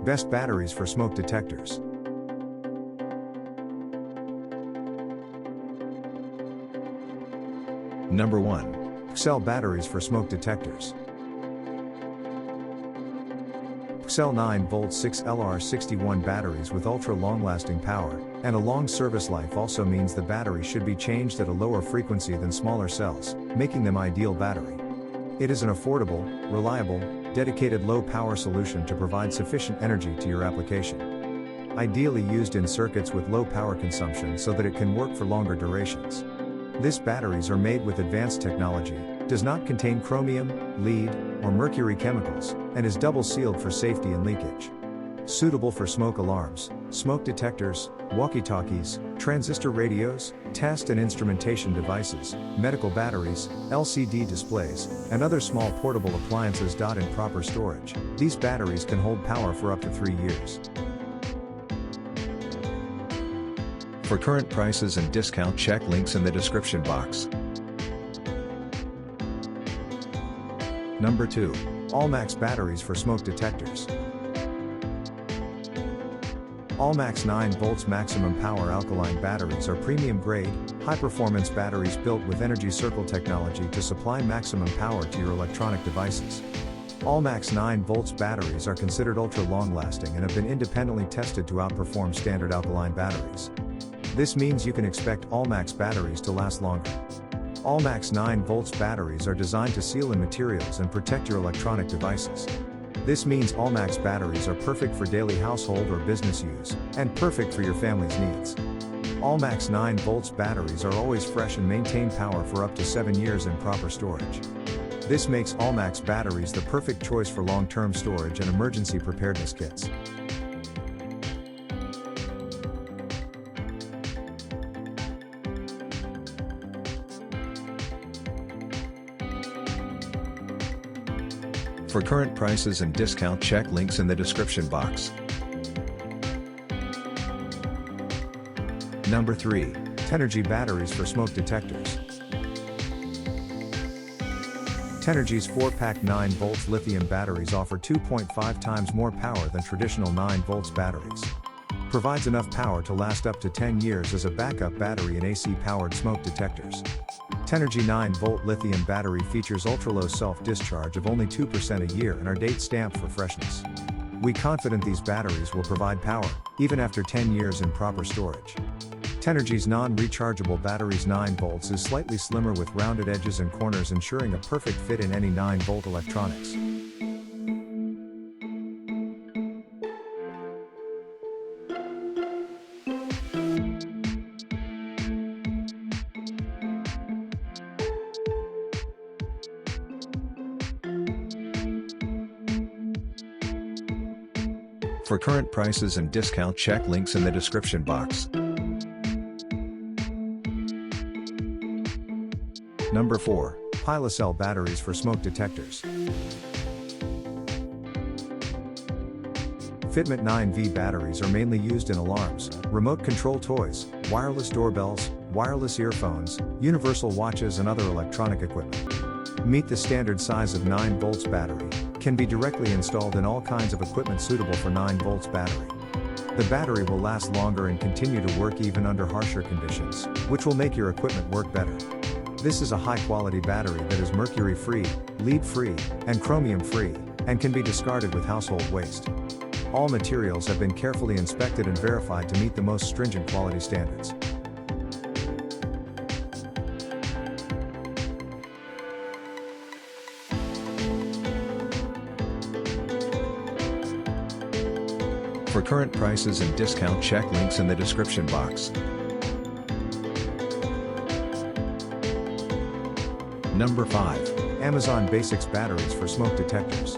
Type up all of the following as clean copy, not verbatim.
Best batteries for smoke detectors. Number 1. Piosel batteries for smoke detectors. Piosel 9V 6LR61 batteries with ultra long-lasting power and a long service life also means the battery should be changed at a lower frequency than smaller cells, making them ideal battery. It is an affordable, reliable, dedicated low-power solution to provide sufficient energy to your application. Ideally used in circuits with low power consumption so that it can work for longer durations. These batteries are made with advanced technology, does not contain chromium, lead, or mercury chemicals, and is double sealed for safety and leakage. Suitable for smoke alarms, smoke detectors, walkie-talkies, transistor radios, test and instrumentation devices, medical batteries, LCD displays, and other small portable appliances. In proper storage, these batteries can hold power for up to 3 years. For current prices and discount, check links in the description box. Number 2. AllMax batteries for smoke detectors. AllMax 9V maximum power alkaline batteries are premium grade, high-performance batteries built with energy circle technology to supply maximum power to your electronic devices. AllMax 9V batteries are considered ultra long-lasting and have been independently tested to outperform standard alkaline batteries. This means you can expect AllMax batteries to last longer. AllMax 9V batteries are designed to seal in materials and protect your electronic devices. This means AllMax batteries are perfect for daily household or business use, and perfect for your family's needs. AllMax 9V batteries are always fresh and maintain power for up to 7 years in proper storage. This makes AllMax batteries the perfect choice for long-term storage and emergency preparedness kits. For current prices and discount, check links in the description box. Number 3. Tenergy batteries for smoke detectors. Tenergy's 4-pack 9V lithium batteries offer 2.5 times more power than traditional 9V batteries. Provides enough power to last up to 10 years as a backup battery in AC-powered smoke detectors. Tenergy 9V lithium battery features ultra-low self-discharge of only 2% a year and are date stamped for freshness. We confident these batteries will provide power, even after 10 years in proper storage. Tenergy's non-rechargeable batteries 9V is slightly slimmer with rounded edges and corners, ensuring a perfect fit in any 9V electronics. For current prices and discount, check links in the description box. Number 4. Piosel batteries for smoke detectors. Fitment 9V batteries are mainly used in alarms, remote control toys, wireless doorbells, wireless earphones, universal watches and other electronic equipment. Meet the standard size of 9V battery, can be directly installed in all kinds of equipment suitable for 9V battery. The battery will last longer and continue to work even under harsher conditions, which will make your equipment work better. This is a high-quality battery that is mercury-free, lead-free, and chromium-free, and can be discarded with household waste. All materials have been carefully inspected and verified to meet the most stringent quality standards. For current prices and discount, check links in the description box. Number 5. Amazon Basics batteries for smoke detectors.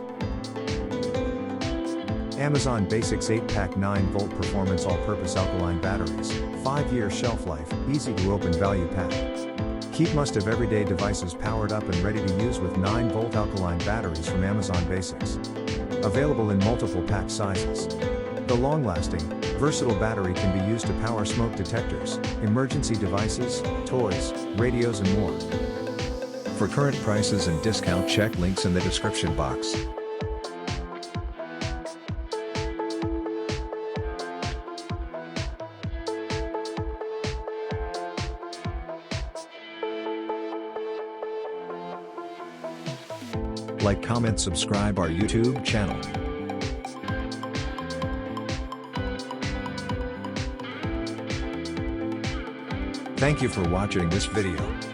Amazon Basics 8-pack 9V performance all-purpose alkaline batteries, 5-year shelf life, easy to open value pack. Keep must-have everyday devices powered up and ready to use with 9V alkaline batteries from Amazon Basics. Available in multiple pack sizes. The long-lasting, versatile battery can be used to power smoke detectors, emergency devices, toys, radios and more. For current prices and discount, check links in the description box. Like, comment, subscribe our YouTube channel. Thank you for watching this video.